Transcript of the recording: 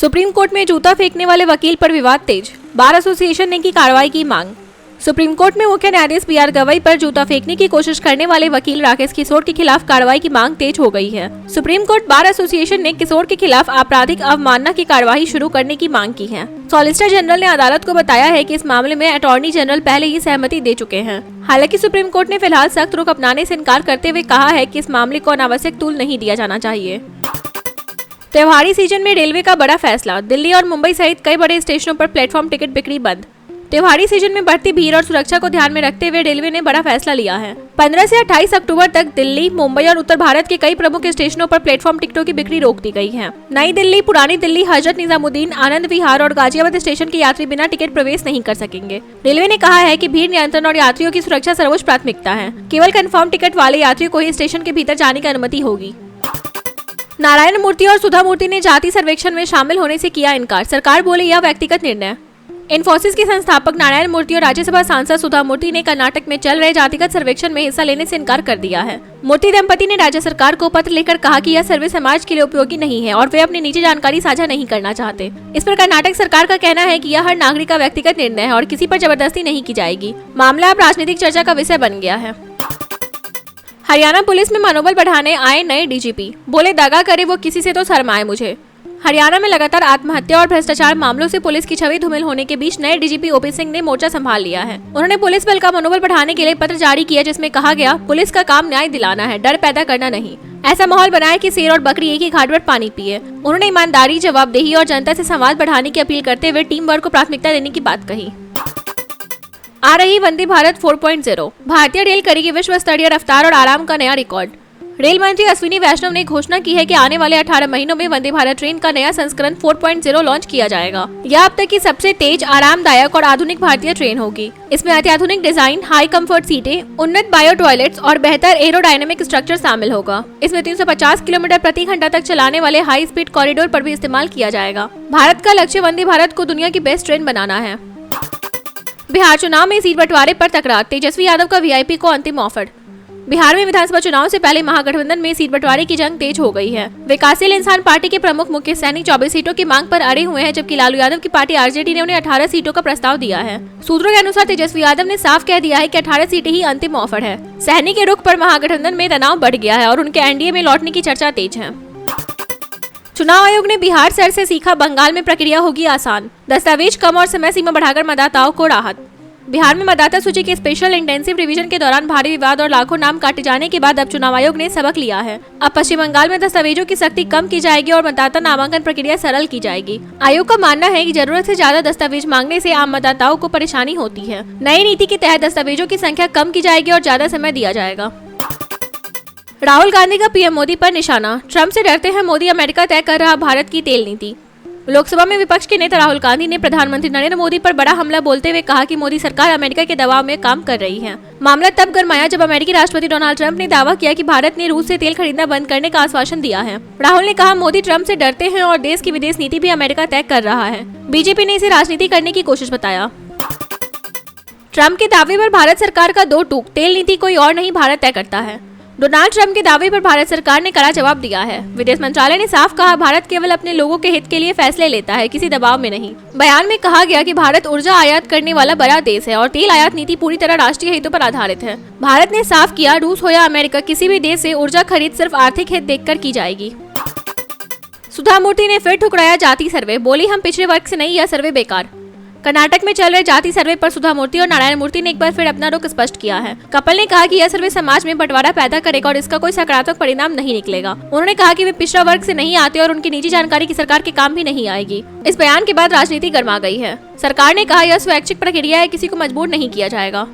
Supreme court में जूता फेंकने वाले वकील पर विवाद तेज, बार एसोसिएशन ने की कार्रवाई की मांग। सुप्रीम कोर्ट में मुख्य न्यायाधीश बी.आर. गवई पर जूता फेंकने की कोशिश करने वाले वकील राकेश किशोर के खिलाफ कार्रवाई की मांग तेज हो गई है। सुप्रीम कोर्ट बार एसोसिएशन ने किशोर के खिलाफ आपराधिक अवमानना की कार्रवाई शुरू करने की मांग की है। सॉलिसिटर जनरल ने अदालत को बताया है कि इस मामले में अटॉर्नी जनरल पहले ही सहमति दे चुके हैं। हालांकि सुप्रीम कोर्ट ने फिलहाल सख्त रुख अपनाने से इनकार करते हुए कहा है कि इस मामले को अनावश्यक तूल नहीं दिया जाना चाहिए। त्योहारी सीजन में रेलवे का बड़ा फैसला, दिल्ली और मुंबई सहित कई बड़े स्टेशनों पर प्लेटफॉर्म टिकट बिक्री बंद। त्योहारी सीजन में बढ़ती भीड़ और सुरक्षा को ध्यान में रखते हुए रेलवे ने बड़ा फैसला लिया है। 15 से 28 अक्टूबर तक दिल्ली, मुंबई और उत्तर भारत के कई प्रमुख स्टेशनों पर प्लेटफॉर्म टिकटों की बिक्री रोक दी गई है। नई दिल्ली, पुरानी दिल्ली, हजरत निजामुद्दीन, आनंद विहार और गाजियाबाद स्टेशन के यात्री बिना टिकट प्रवेश नहीं कर सकेंगे। रेलवे ने कहा है कि भीड़ नियंत्रण और यात्रियों की सुरक्षा सर्वोच्च प्राथमिकता है। केवल कन्फर्म टिकट वाले यात्रियों को ही स्टेशन के भीतर जाने की अनुमति होगी। नारायण मूर्ति और सुधा मूर्ति ने जाति सर्वेक्षण में शामिल होने से किया इनकार, सरकार बोली यह व्यक्तिगत निर्णय। इन्फोसिस के संस्थापक नारायण मूर्ति और राज्यसभा सांसद सुधा मूर्ति ने कर्नाटक में चल रहे जातिगत सर्वेक्षण में हिस्सा लेने से इनकार कर दिया है। मूर्ति दंपति ने राज्य सरकार को पत्र लिखकर कहा कि यह सर्वे समाज के लिए उपयोगी नहीं है और वे अपनी निजी जानकारी साझा नहीं करना चाहते। इस पर कर्नाटक सरकार का कहना है कि यह हर नागरिक का व्यक्तिगत निर्णय है और किसी पर जबरदस्ती नहीं की जाएगी। मामला अब राजनीतिक चर्चा का विषय बन गया है। हरियाणा पुलिस में मनोबल बढ़ाने आए नए डीजीपी, बोले दगा करे वो किसी से तो शर्म आए मुझे। हरियाणा में लगातार आत्महत्या और भ्रष्टाचार मामलों से पुलिस की छवि धूमिल होने के बीच नए डीजीपी ओपी सिंह ने मोर्चा संभाल लिया है। उन्होंने पुलिस बल का मनोबल बढ़ाने के लिए पत्र जारी किया, जिसमें कहा गया पुलिस का काम न्याय दिलाना है, डर पैदा करना नहीं। ऐसा माहौल बनाए कि शेर और बकरी एक ही घाट पर पानी पिए। उन्होंने ईमानदारी, जवाबदेही और जनता से संवाद बढ़ाने की अपील करते हुए टीम वर्क को प्राथमिकता देने की बात कही। आ रही वंदे भारत 4.0, भारतीय रेल करेगी विश्व स्तरीय रफ्तार और आराम का नया रिकॉर्ड। रेल मंत्री अश्विनी वैष्णव ने घोषणा की है कि आने वाले 18 महीनों में वंदे भारत ट्रेन का नया संस्करण 4.0 लॉन्च किया जाएगा। यह अब तक की सबसे तेज, आरामदायक और आधुनिक भारतीय ट्रेन होगी। इसमें अत्याधुनिक डिजाइन, हाई कंफर्ट सीटें, उन्नत बायो टॉयलेट्स और बेहतर एरोडायनेमिक स्ट्रक्चर शामिल होगा। इसमें 350 किलोमीटर प्रति घंटा तक चलाने वाले हाई स्पीड कॉरिडोर पर भी इस्तेमाल किया जाएगा। भारत का लक्ष्य वंदे भारत को दुनिया की बेस्ट ट्रेन बनाना है। बिहार चुनाव में सीट बंटवारे पर तकरार, तेजस्वी यादव का वीआईपी को अंतिम ऑफर। बिहार में विधानसभा चुनाव से पहले महागठबंधन में सीट बंटवारे की जंग तेज हो गई है। विकासशील इंसान पार्टी के प्रमुख मुकेश सहनी 24 सीटों की मांग पर अड़े हुए हैं, जबकि लालू यादव की पार्टी आरजेडी ने उन्हें 18 सीटों का प्रस्ताव दिया है। सूत्रों के अनुसार तेजस्वी यादव ने साफ कह दिया है कि 18 सीटें ही अंतिम ऑफर है। सहनी के रुख पर महागठबंधन में तनाव बढ़ गया है और उनके एनडीए में लौटने की चर्चा तेज है। चुनाव आयोग ने बिहार सर से सीखा, बंगाल में प्रक्रिया होगी आसान, दस्तावेज कम और समय सीमा बढ़ाकर मतदाताओं को राहत। बिहार में मतदाता सूची के स्पेशल इंटेंसिव रिवीजन के दौरान भारी विवाद और लाखों नाम काटे जाने के बाद अब चुनाव आयोग ने सबक लिया है। अब पश्चिम बंगाल में दस्तावेजों की सख्ती कम की जाएगी और मतदाता नामांकन प्रक्रिया सरल की जाएगी। आयोग का मानना है कि जरूरत से ज्यादा दस्तावेज मांगने से आम मतदाताओं को परेशानी होती है। नई नीति के तहत दस्तावेजों की संख्या कम की जाएगी और ज्यादा समय दिया जाएगा। राहुल गांधी का पीएम मोदी पर निशाना, ट्रंप से डरते हैं मोदी, अमेरिका तय कर रहा भारत की तेल नीति। लोकसभा में विपक्ष के नेता राहुल गांधी ने प्रधानमंत्री नरेंद्र मोदी पर बड़ा हमला बोलते हुए कहा कि मोदी सरकार अमेरिका के दबाव में काम कर रही है। मामला तब गरमाया जब अमेरिकी राष्ट्रपति डोनाल्ड ट्रंप ने दावा किया कि भारत ने रूस से तेल खरीदना बंद करने का आश्वासन दिया है। राहुल ने कहा मोदी ट्रंप से डरते हैं और देश की विदेश नीति भी अमेरिका तय कर रहा है। बीजेपी ने इसे राजनीति करने की कोशिश बताया। ट्रंप के दावे पर भारत सरकार का दो टूक, तेल नीति कोई और नहीं भारत तय करता है। डोनाल्ड ट्रंप के दावे पर भारत सरकार ने कड़ा जवाब दिया है। विदेश मंत्रालय ने साफ कहा भारत केवल अपने लोगों के हित के लिए फैसले लेता है, किसी दबाव में नहीं। बयान में कहा गया कि भारत ऊर्जा आयात करने वाला बड़ा देश है और तेल आयात नीति पूरी तरह राष्ट्रीय हितों पर आधारित है। भारत ने साफ किया रूस हो या अमेरिका, किसी भी देश से ऊर्जा खरीद सिर्फ आर्थिक हित देखकर की जाएगी। सुधा मूर्ति ने फिर ठुकराया जाति सर्वे, बोली हम पिछड़े वर्ग से नहीं, यह सर्वे बेकार। कर्नाटक में चल रहे जाति सर्वे पर सुधा मूर्ति और नारायण मूर्ति ने एक बार फिर अपना रुख स्पष्ट किया है। कपिल ने कहा कि यह सर्वे समाज में बंटवारा पैदा करेगा और इसका कोई सकारात्मक परिणाम नहीं निकलेगा। उन्होंने कहा कि वे पिछड़ा वर्ग से नहीं आते और उनकी निजी जानकारी की सरकार के काम भी नहीं आएगी। इस बयान के बाद राजनीति गर्मा गई है। सरकार ने कहा यह स्वैच्छिक प्रक्रिया है, किसी को मजबूर नहीं किया जाएगा।